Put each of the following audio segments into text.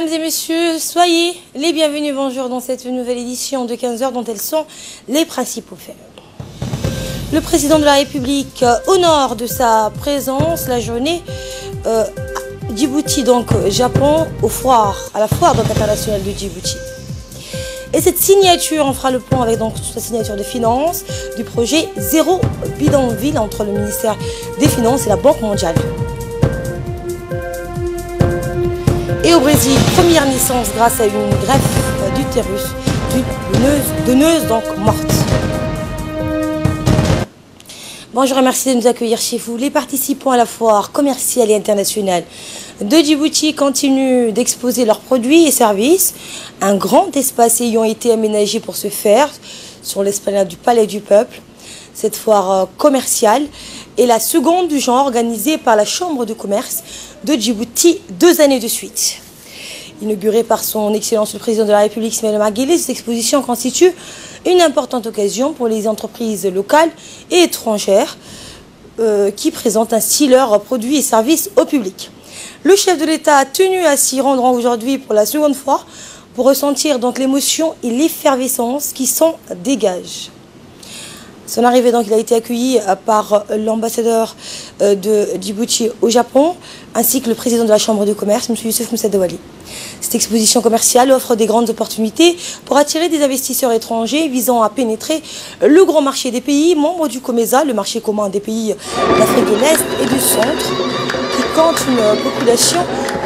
Mesdames et messieurs, soyez les bienvenus, bonjour dans cette nouvelle édition de 15 h dont elles sont les principaux faits. Le président de la République honore de sa présence la journée Djibouti, donc Japon, à la foire internationale de Djibouti. Et cette signature, on fera le point avec donc la signature de finances du projet Zéro Bidonville entre le ministère des Finances et la Banque mondiale. Et au Brésil, première naissance grâce à une greffe d'utérus d'une donneuse donc morte. Bonjour et merci de nous accueillir chez vous. Les participants à la foire commerciale et internationale de Djibouti continuent d'exposer leurs produits et services. Un grand espace ayant été aménagé pour ce faire sur l'esplanade du Palais du Peuple. Cette foire commerciale est la seconde du genre organisée par la Chambre de commerce de Djibouti 2 années de suite. Inaugurée par son Excellence le Président de la République Ismaël Omar Guelleh, cette exposition constitue une importante occasion pour les entreprises locales et étrangères qui présentent ainsi leurs produits et services au public. Le chef de l'État a tenu à s'y rendre aujourd'hui pour la seconde fois pour ressentir donc l'émotion et l'effervescence qui s'en dégagent. Son arrivée, donc, il a été accueilli par l'ambassadeur de Djibouti au Japon, ainsi que le président de la Chambre de commerce, M. Youssef Moussadawali. Cette exposition commerciale offre des grandes opportunités pour attirer des investisseurs étrangers visant à pénétrer le grand marché des pays membres du COMESA, le marché commun des pays d'Afrique de l'Est et du Centre, qui compte une population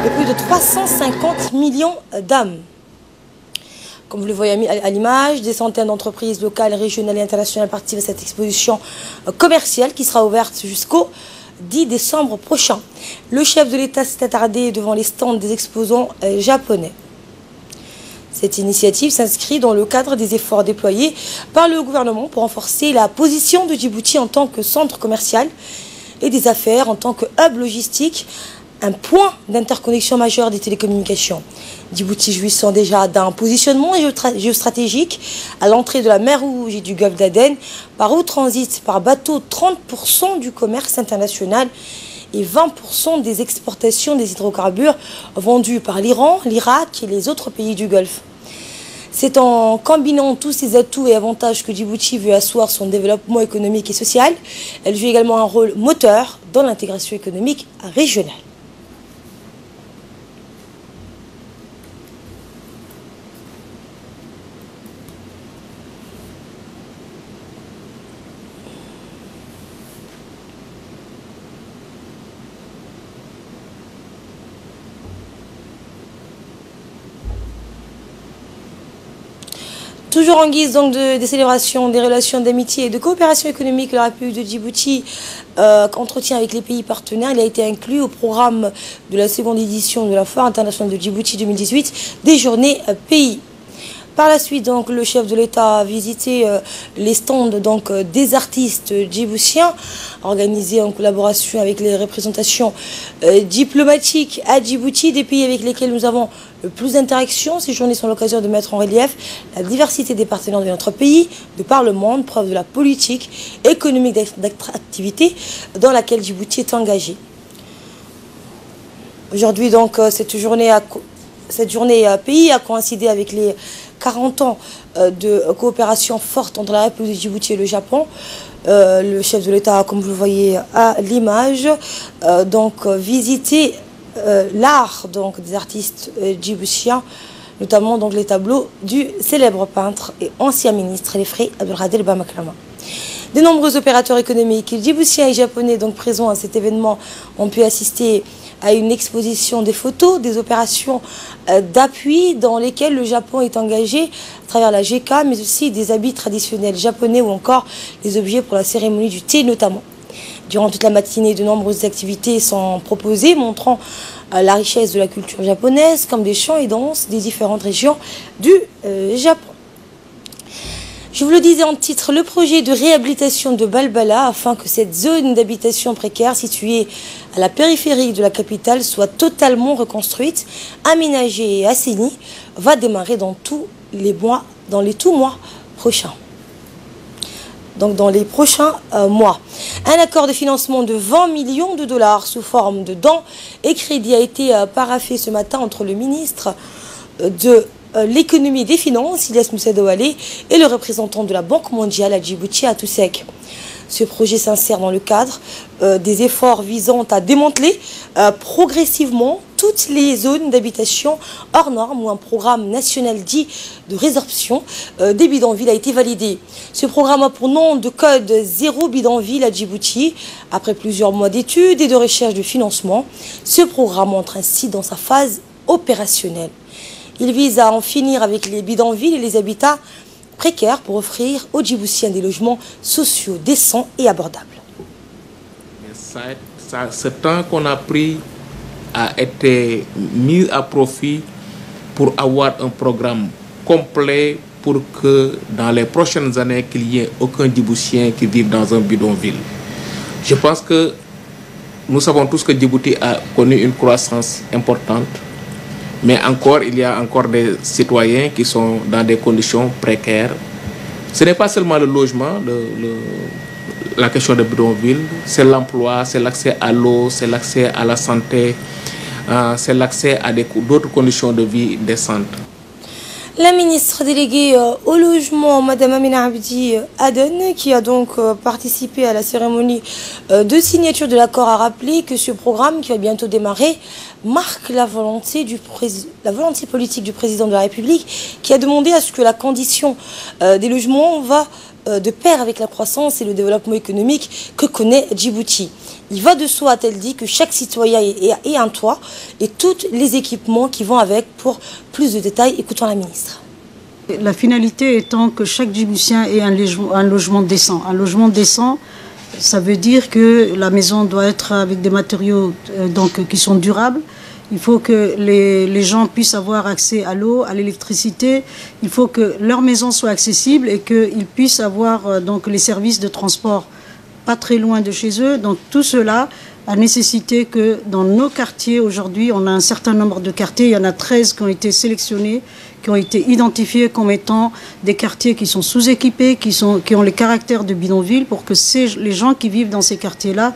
de plus de 350 millions d'âmes. Comme vous le voyez à l'image, des centaines d'entreprises locales, régionales et internationales participent à cette exposition commerciale qui sera ouverte jusqu'au 10 décembre prochain. Le chef de l'État s'est attardé devant les stands des exposants japonais. Cette initiative s'inscrit dans le cadre des efforts déployés par le gouvernement pour renforcer la position de Djibouti en tant que centre commercial et des affaires en tant que hub logistique, un point d'interconnexion majeur des télécommunications. Djibouti jouissant déjà d'un positionnement géostratégique à l'entrée de la mer Rouge et du golfe d'Aden, par où transitent par bateau 30% du commerce international et 20% des exportations des hydrocarbures vendus par l'Iran, l'Irak et les autres pays du Golfe. C'est en combinant tous ces atouts et avantages que Djibouti veut asseoir son développement économique et social. Elle joue également un rôle moteur dans l'intégration économique régionale. Toujours en guise donc des célébrations des relations d'amitié et de coopération économique, la République de Djibouti entretient avec les pays partenaires. Il a été inclus au programme de la seconde édition de la Foire internationale de Djibouti 2018 des journées pays. Par la suite, donc, le chef de l'État a visité les stands donc, des artistes djiboutiens, organisés en collaboration avec les représentations diplomatiques à Djibouti, des pays avec lesquels nous avons le plus d'interactions. Ces journées sont l'occasion de mettre en relief la diversité des partenaires de notre pays, de par le monde, preuve de la politique économique d'attractivité dans laquelle Djibouti est engagé. Aujourd'hui, donc, cette journée pays a coïncidé avec les 40 ans de coopération forte entre la République de Djibouti et le Japon. Le chef de l'État, comme vous le voyez à l'image, donc visité l'art des artistes djiboutiens, notamment donc, les tableaux du célèbre peintre et ancien ministre Lefré Abdelkader Bamaklama. De nombreux opérateurs économiques djiboutiens et japonais donc présents à cet événement ont pu assister à une exposition des photos, des opérations d'appui dans lesquelles le Japon est engagé à travers la GK, mais aussi des habits traditionnels japonais ou encore des objets pour la cérémonie du thé notamment. Durant toute la matinée, de nombreuses activités sont proposées montrant la richesse de la culture japonaise, comme des chants et danses des différentes régions du Japon. Je vous le disais en titre, le projet de réhabilitation de Balbala, afin que cette zone d'habitation précaire située à la périphérie de la capitale soit totalement reconstruite, aménagée et assainie, va démarrer dans les tout mois prochains. donc dans les prochains mois. Un accord de financement de 20 millions de dollars sous forme de dons et crédits a été paraphé ce matin entre le ministre de l'économie et des finances, Ilyas Moussa Douale, et le représentant de la Banque mondiale à Djibouti, à Toussek. Ce projet s'insère dans le cadre des efforts visant à démanteler progressivement toutes les zones d'habitation hors normes où un programme national dit de résorption des bidonvilles a été validé. Ce programme a pour nom de code Zéro bidonville à Djibouti. Après plusieurs mois d'études et de recherche de financement, ce programme entre ainsi dans sa phase opérationnelle. Il vise à en finir avec les bidonvilles et les habitats précaires pour offrir aux Djiboutiens des logements sociaux décents et abordables. Ce temps qu'on a pris a été mis à profit pour avoir un programme complet pour que dans les prochaines années, qu'il n'y ait aucun Djiboutien qui vive dans un bidonville. Je pense que nous savons tous que Djibouti a connu une croissance importante. Mais encore, il y a encore des citoyens qui sont dans des conditions précaires. Ce n'est pas seulement le logement, la question de bidonville, c'est l'emploi, c'est l'accès à l'eau, c'est l'accès à la santé, c'est l'accès à d'autres conditions de vie décentes. La ministre déléguée au logement, Mme Amina Abdi Aden, qui a donc participé à la cérémonie de signature de l'accord, a rappelé que ce programme, qui va bientôt démarrer, marque la volonté politique du président de la République, qui a demandé à ce que la condition des logements va de pair avec la croissance et le développement économique que connaît Djibouti. Il va de soi, a-t-elle dit, que chaque citoyen ait un toit et tous les équipements qui vont avec. Pour plus de détails, écoutons la ministre. La finalité étant que chaque Djiboutien ait un logement décent. Un logement décent, ça veut dire que la maison doit être avec des matériaux qui sont durables. Il faut que les gens puissent avoir accès à l'eau, à l'électricité. Il faut que leur maison soit accessible et qu'ils puissent avoir les services de transport pas très loin de chez eux. Donc tout cela a nécessité que dans nos quartiers, aujourd'hui, on a un certain nombre de quartiers. Il y en a 13 qui ont été sélectionnés, qui ont été identifiés comme étant des quartiers qui sont sous-équipés, qui ont les caractères de bidonville, pour que les gens qui vivent dans ces quartiers-là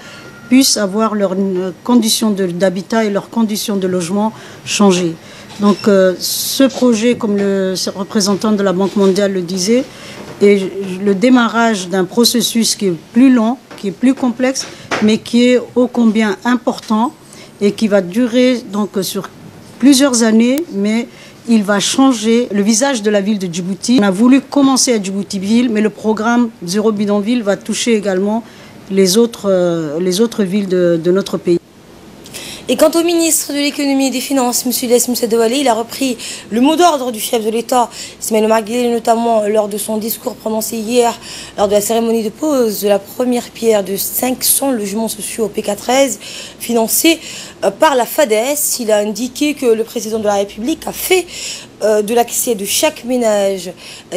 puissent avoir leurs conditions d'habitat et leurs conditions de logement changées. Donc ce projet, comme le représentant de la Banque mondiale le disait, est le démarrage d'un processus qui est plus long, qui est plus complexe, mais qui est ô combien important et qui va durer sur plusieurs années, mais il va changer le visage de la ville de Djibouti. On a voulu commencer à Djibouti-Ville, mais le programme Zéro bidonville va toucher également les autres villes de notre pays. Et quant au ministre de l'économie et des finances, M. Ilyas Moussa Douale, il a repris le mot d'ordre du chef de l'État, Ismaël Omar Guelleh, notamment lors de son discours prononcé hier, lors de la cérémonie de pose de la première pierre de 500 logements sociaux au PK13, financés par la FADES. Il a indiqué que le président de la République a fait de l'accès de chaque ménage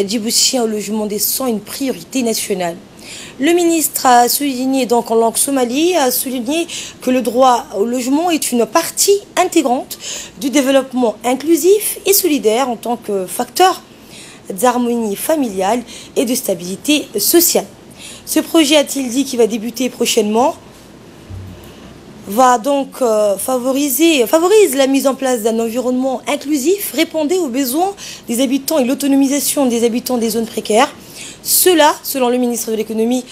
djiboutien au logement décent une priorité nationale. Le ministre a souligné, donc en langue somalie, que le droit au logement est une partie intégrante du développement inclusif et solidaire en tant que facteur d'harmonie familiale et de stabilité sociale. Ce projet, a-t-il dit, qui va débuter prochainement, va donc favorise la mise en place d'un environnement inclusif, répondant aux besoins des habitants et l'autonomisation des habitants des zones précaires. Cela, selon le ministre de l'économie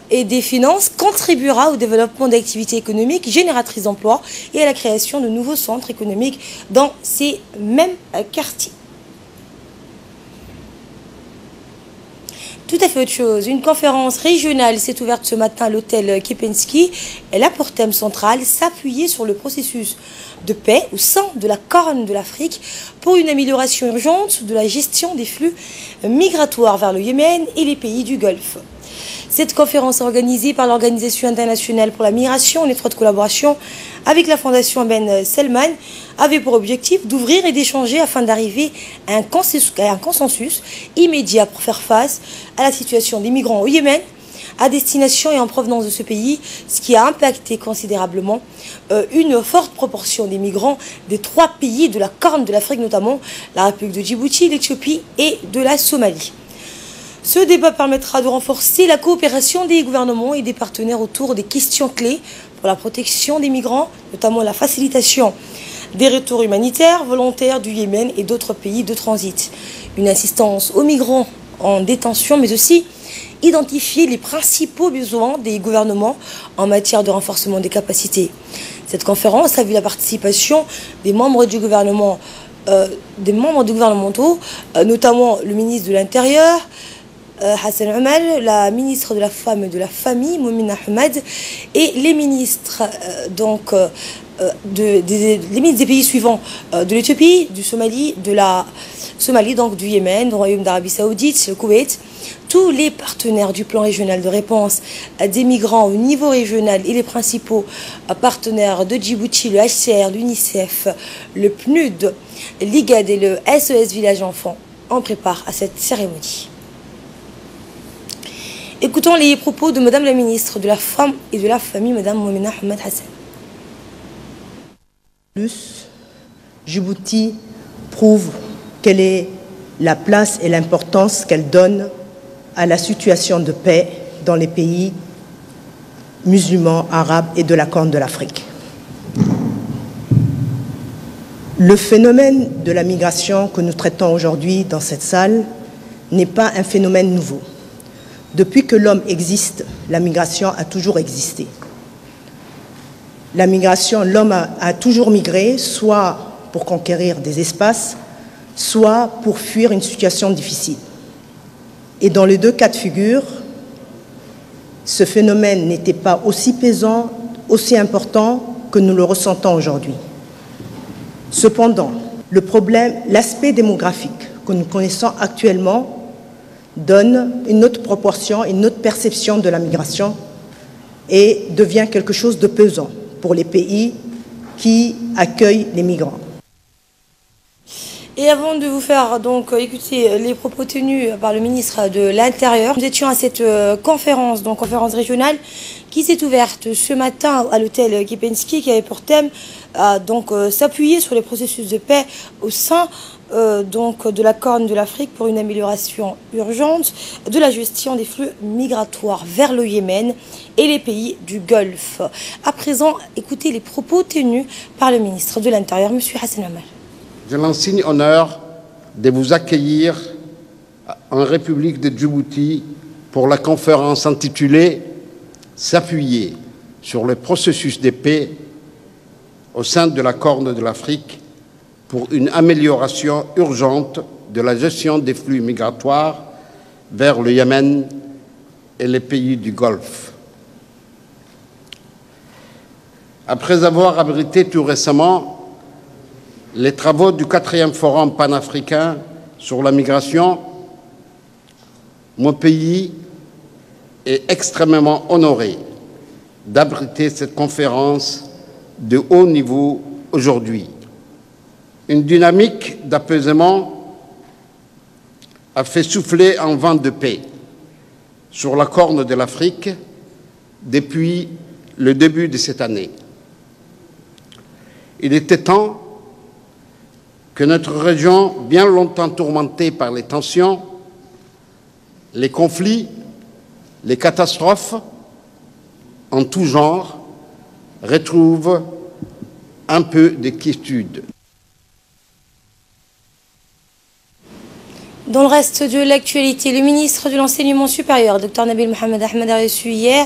et des finances, contribuera au développement d'activités économiques génératrices d'emplois et à la création de nouveaux centres économiques dans ces mêmes quartiers. Tout à fait autre chose. Une conférence régionale s'est ouverte ce matin à l'hôtel Kepensky. Elle a pour thème central s'appuyer sur le processus de paix au sein de la Corne de l'Afrique pour une amélioration urgente de la gestion des flux migratoires vers le Yémen et les pays du Golfe. Cette conférence organisée par l'Organisation internationale pour la migration en étroite collaboration avec la Fondation Ben Salman avait pour objectif d'ouvrir et d'échanger afin d'arriver à un consensus immédiat pour faire face à la situation des migrants au Yémen, à destination et en provenance de ce pays, ce qui a impacté considérablement une forte proportion des migrants des 3 pays de la Corne de l'Afrique, notamment la République de Djibouti, l'Éthiopie et de la Somalie. Ce débat permettra de renforcer la coopération des gouvernements et des partenaires autour des questions clés pour la protection des migrants, notamment la facilitation des retours humanitaires volontaires du Yémen et d'autres pays de transit. Une assistance aux migrants en détention, mais aussi identifier les principaux besoins des gouvernements en matière de renforcement des capacités. Cette conférence a vu la participation des membres du gouvernement, gouvernementaux, notamment le ministre de l'Intérieur, Hassan Omal, la ministre de la Femme et de la Famille, Moumina Ahmed, et les ministres les ministres des pays suivants, de l'Éthiopie, du Somalie, donc du Yémen, du Royaume d'Arabie Saoudite, le Koweït. Tous les partenaires du plan régional de réponse des migrants au niveau régional et les principaux partenaires de Djibouti, le HCR, l'UNICEF, le PNUD, l'IGAD et le SOS Village Enfants en préparent à cette cérémonie. Écoutons les propos de Madame la ministre de la Femme et de la Famille, Madame Moumina Ahmed Hassan. Plus, Djibouti prouve quelle est la place et l'importance qu'elle donne à la situation de paix dans les pays musulmans, arabes et de la Corne de l'Afrique. Le phénomène de la migration que nous traitons aujourd'hui dans cette salle n'est pas un phénomène nouveau. Depuis que l'homme existe, la migration a toujours existé. La migration, l'homme a toujours migré, soit pour conquérir des espaces, soit pour fuir une situation difficile. Et dans les deux cas de figure, ce phénomène n'était pas aussi pesant, aussi important que nous le ressentons aujourd'hui. Cependant, l'aspect démographique que nous connaissons actuellement donne une autre proportion, une autre perception de la migration et devient quelque chose de pesant pour les pays qui accueillent les migrants. Et avant de vous faire donc écouter les propos tenus par le ministre de l'Intérieur, nous étions à cette conférence régionale qui s'est ouverte ce matin à l'hôtel Kipensky, qui avait pour thème s'appuyer sur les processus de paix au sein de la Corne de l'Afrique pour une amélioration urgente de la gestion des flux migratoires vers le Yémen et les pays du Golfe. À présent, écoutez les propos tenus par le ministre de l'Intérieur, M. Hassan Omal. J'ai l'insigne honneur de vous accueillir en République de Djibouti pour la conférence intitulée « S'appuyer sur le processus de paix au sein de la Corne de l'Afrique pour une amélioration urgente de la gestion des flux migratoires vers le Yémen et les pays du Golfe ». Après avoir abrité tout récemment les travaux du 4e Forum panafricain sur la migration, mon pays est extrêmement honoré d'abriter cette conférence de haut niveau aujourd'hui. Une dynamique d'apaisement a fait souffler un vent de paix sur la Corne de l'Afrique depuis le début de cette année. Il était temps que notre région, bien longtemps tourmentée par les tensions, les conflits, les catastrophes en tout genre, retrouve un peu de quiétude. Dans le reste de l'actualité, le ministre de l'Enseignement supérieur, Dr Nabil Mohamed Ahmed, a reçu hier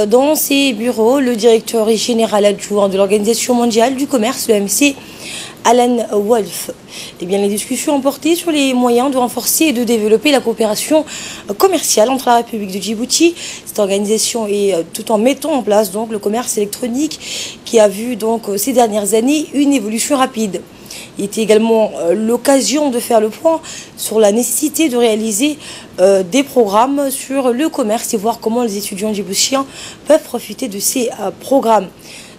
dans ses bureaux le directeur général adjoint de l'Organisation mondiale du commerce, l'OMC, Alan Wolf. Les discussions ont porté sur les moyens de renforcer et de développer la coopération commerciale entre la République de Djibouti, cette organisation, et tout en mettant en place le commerce électronique qui a vu ces dernières années une évolution rapide. Il était également l'occasion de faire le point sur la nécessité de réaliser des programmes sur le commerce et voir comment les étudiants djiboutiens peuvent profiter de ces programmes.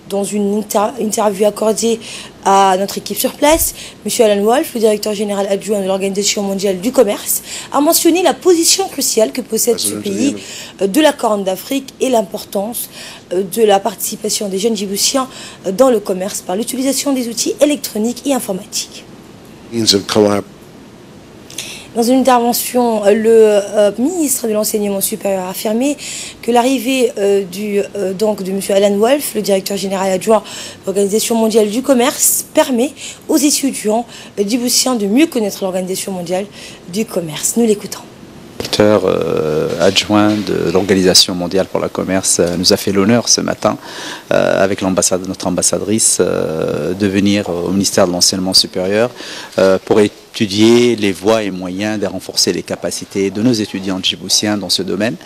Dans une interview accordée à notre équipe sur place, M. Alan Wolf, le directeur général adjoint de l'Organisation mondiale du commerce, a mentionné la position cruciale que possède ce pays de la Corne d'Afrique et l'importance de la participation des jeunes djiboutiens dans le commerce par l'utilisation des outils électroniques et informatiques. Dans une intervention, le ministre de l'Enseignement supérieur a affirmé que l'arrivée de M. Alan Wolf, le directeur général adjoint de l'Organisation mondiale du commerce, permet aux étudiants djiboutiens de mieux connaître l'Organisation mondiale du commerce. Nous l'écoutons. Le directeur adjoint de l'Organisation mondiale pour le commerce nous a fait l'honneur ce matin, avec notre ambassadrice, de venir au ministère de l'Enseignement supérieur pour étudier les voies et moyens de renforcer les capacités de nos étudiants djiboutiens dans ce domaine.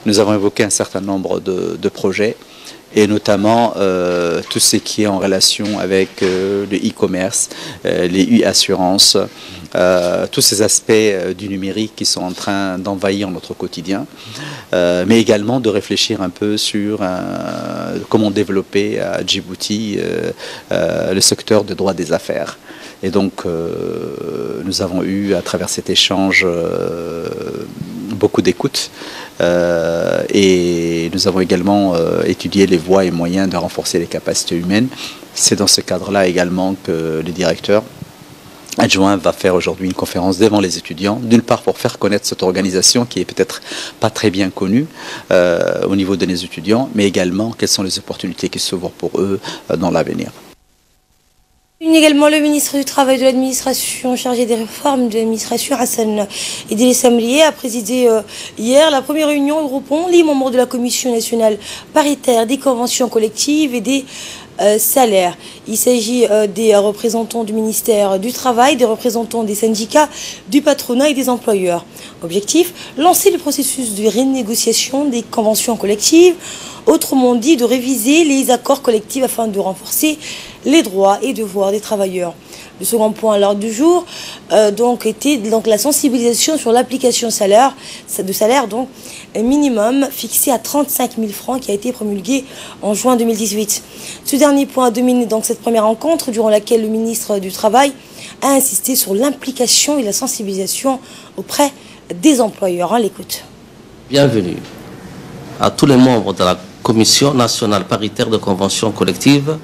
Nous avons évoqué un certain nombre de projets, et notamment tout ce qui est en relation avec le e-commerce, les e-assurances, tous ces aspects du numérique qui sont en train d'envahir notre quotidien, mais également de réfléchir un peu sur comment développer à Djibouti le secteur de droit des affaires. Et donc, nous avons eu, à travers cet échange, beaucoup d'écoute. Et nous avons également étudié les voies et moyens de renforcer les capacités humaines. C'est dans ce cadre-là également que le directeur adjoint va faire aujourd'hui une conférence devant les étudiants, d'une part pour faire connaître cette organisation qui est peut-être pas très bien connue au niveau de nos étudiants, mais également quelles sont les opportunités qui s'ouvrent pour eux dans l'avenir. Également, le ministre du Travail de l'administration chargé des réformes de l'administration, Hassan Idriss Amrié, a présidé hier la première réunion regroupant les membres de la Commission nationale paritaire des conventions collectives et des salaires. Il s'agit des représentants du ministère du Travail, des représentants des syndicats, du patronat et des employeurs. Objectif, lancer le processus de renégociation des conventions collectives, autrement dit de réviser les accords collectifs afin de renforcer les droits et devoirs des travailleurs. Le second point à l'ordre du jour était la sensibilisation sur l'application de salaire minimum fixé à 35 000 francs qui a été promulgué en juin 2018. Ce dernier point a dominé donc cette première rencontre durant laquelle le ministre du Travail a insisté sur l'implication et la sensibilisation auprès des employeurs. On l'écoute. Bienvenue à tous les membres de la Commission nationale paritaire de conventions collectives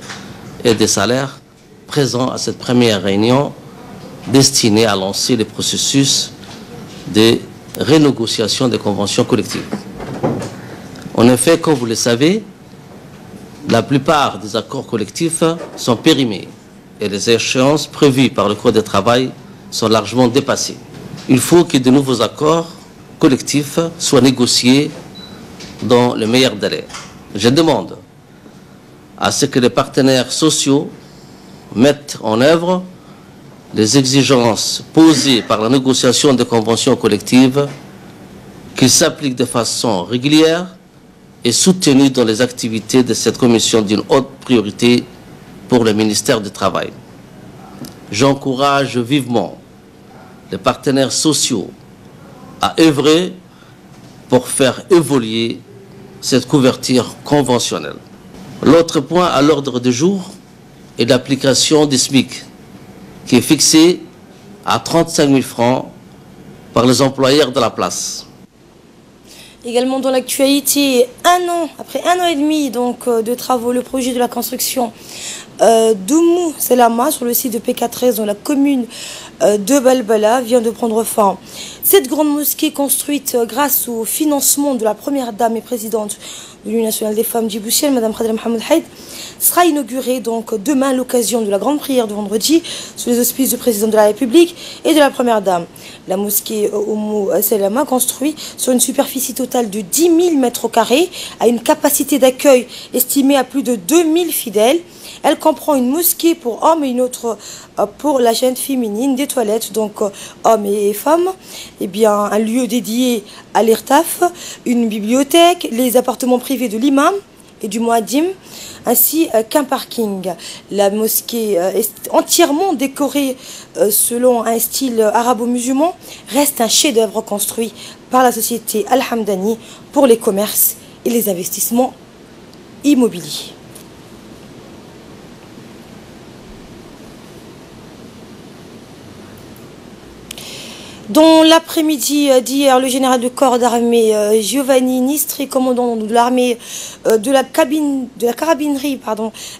et des salaires présents à cette première réunion destinée à lancer le processus de renégociation des conventions collectives. En effet, comme vous le savez, la plupart des accords collectifs sont périmés et les échéances prévues par le Code du travail sont largement dépassées. Il faut que de nouveaux accords collectifs soient négociés dans le meilleur délai. Je demande à ce que les partenaires sociaux mettent en œuvre les exigences posées par la négociation des conventions collectives, qu'ils s'appliquent de façon régulière et soutenue dans les activités de cette commission d'une haute priorité pour le ministère du Travail. J'encourage vivement les partenaires sociaux à œuvrer pour faire évoluer cette couverture conventionnelle. L'autre point à l'ordre du jour est l'application du SMIC, qui est fixé à 35 000 francs par les employeurs de la place. Également dans l'actualité, après un an et demi de travaux, le projet de la construction d'Oumou Selama sur le site de P4S dans la commune de Balbala vient de prendre fin. Cette grande mosquée construite grâce au financement de la première dame et présidente de l'Union nationale des femmes djiboutiennes, Mme Khadra Mohamed Haïd, sera inaugurée demain à l'occasion de la grande prière de vendredi sous les auspices du président de la République et de la première dame. La mosquée Oumou Selama, construite sur une superficie totale de 10 000 mètres carrés, a une capacité d'accueil estimée à plus de 2000 fidèles. Elle comprend une mosquée pour hommes et une autre pour la gente féminine, des toilettes, hommes et femmes, un lieu dédié à l'Irtaf, une bibliothèque, les appartements privés de l'imam et du muaddim, ainsi qu'un parking. La mosquée est entièrement décorée selon un style arabo-musulman, reste un chef-d'œuvre construit par la société Al-Hamdani pour les commerces et les investissements immobiliers. Dans l'après-midi d'hier, le général de corps d'armée Giovanni Nistri, commandant de l'armée de la carabinerie,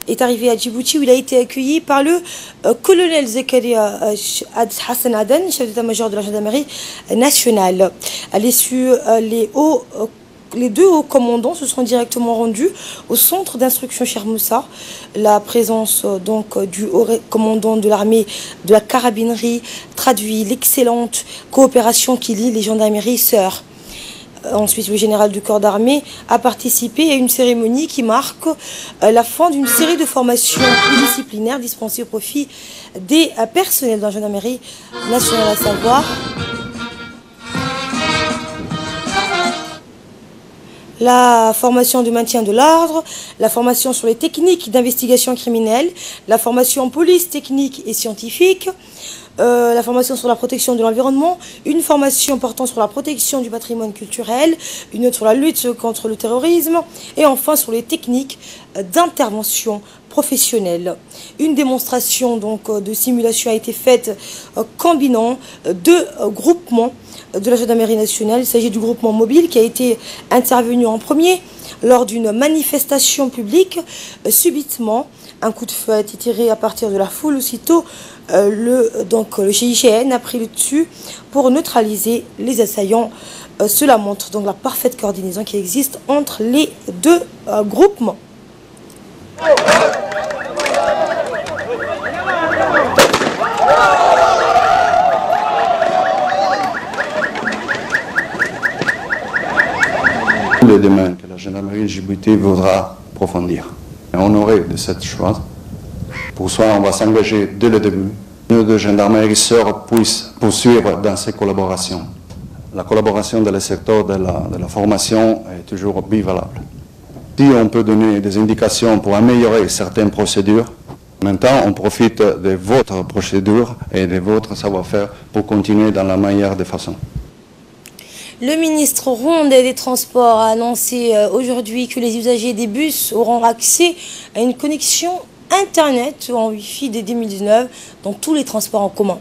est arrivé à Djibouti où il a été accueilli par le colonel Zakaria Hassan Aden, chef d'état-major de la gendarmerie nationale. À l'issue, les deux hauts commandants se sont directement rendus au centre d'instruction Cheikh Moussa. La présence du haut commandant de l'armée de la carabinerie traduit l'excellente coopération qui lie les gendarmeries sœurs. Ensuite, le général du corps d'armée a participé à une cérémonie qui marque la fin d'une série de formations disciplinaires dispensées au profit des personnels de la gendarmerie nationale, à savoir la formation de maintien de l'ordre, la formation sur les techniques d'investigation criminelle, la formation en police technique et scientifique, la formation sur la protection de l'environnement, une formation portant sur la protection du patrimoine culturel, une autre sur la lutte contre le terrorisme et enfin sur les techniques d'intervention professionnelle. Une démonstration de simulation a été faite combinant deux groupements de la gendarmerie nationale. Il s'agit du groupement mobile qui a été intervenu en premier lors d'une manifestation publique. Subitement, un coup de feu a été tiré à partir de la foule. Aussitôt, le GIGN a pris le dessus pour neutraliser les assaillants. Cela montre donc la parfaite coordination qui existe entre les deux groupements. Le domaine que la gendarmerie de Djibouti voudra approfondir et honorer de cette chose. Pour cela, on va s'engager dès le début. Nos deux gendarmeries sœurs puissent poursuivre dans ces collaborations. La collaboration dans le secteur de la formation est toujours bivalable. Si on peut donner des indications pour améliorer certaines procédures, maintenant on profite de votre procédure et de votre savoir-faire pour continuer dans la meilleure des façons. Le ministre rwandais des Transports a annoncé aujourd'hui que les usagers des bus auront accès à une connexion Internet en Wi-Fi dès 2019 dans tous les transports en commun.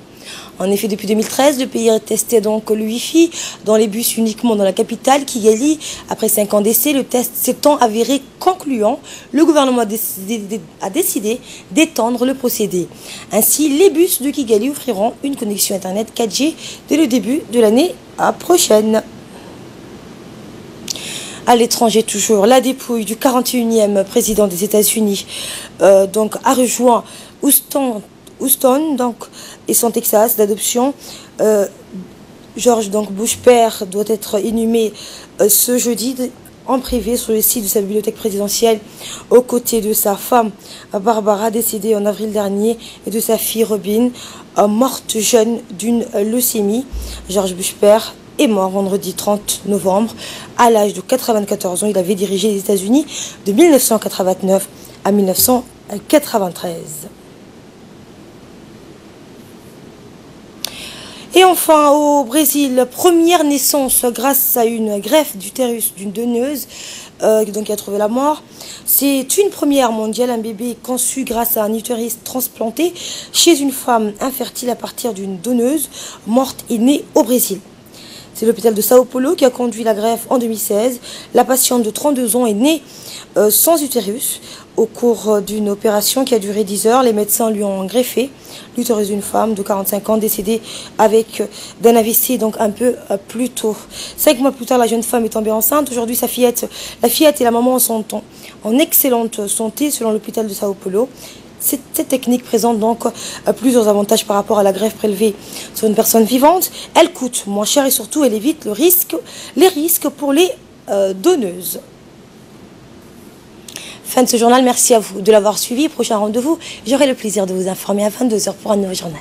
En effet, depuis 2013, le pays testait donc le Wi-Fi dans les bus uniquement dans la capitale, Kigali. Après 5 ans d'essai, le test s'étant avéré concluant, le gouvernement a décidé d'étendre le procédé. Ainsi, les bus de Kigali offriront une connexion Internet 4G dès le début de l'année prochaine. À l'étranger toujours, la dépouille du 41e président des États-Unis a rejoint Houston et son Texas d'adoption. George Bush père doit être inhumé ce jeudi en privé sur le site de sa bibliothèque présidentielle aux côtés de sa femme Barbara, décédée en avril dernier, et de sa fille Robin, morte jeune d'une leucémie. George Bush père est mort vendredi 30 novembre à l'âge de 94 ans. Il avait dirigé les États-Unis de 1989 à 1993. Et enfin, au Brésil, première naissance grâce à une greffe d'utérus d'une donneuse qui a trouvé la mort. C'est une première mondiale, un bébé conçu grâce à un utérus transplanté chez une femme infertile à partir d'une donneuse morte et née au Brésil. C'est l'hôpital de Sao Paulo qui a conduit la greffe en 2016. La patiente de 32 ans est née sans utérus. Au cours d'une opération qui a duré 10 heures, les médecins lui ont greffé l'utérus d'une femme de 45 ans décédée d'un AVC un peu plus tôt. 5 mois plus tard, la jeune femme est tombée enceinte. Aujourd'hui, la fillette et la maman sont en excellente santé selon l'hôpital de Sao Paulo. Cette technique présente donc plusieurs avantages par rapport à la greffe prélevée sur une personne vivante. Elle coûte moins cher et surtout elle évite les risques pour les donneuses. Fin de ce journal, merci à vous de l'avoir suivi. Prochain rendez-vous, j'aurai le plaisir de vous informer à 22 h pour un nouveau journal.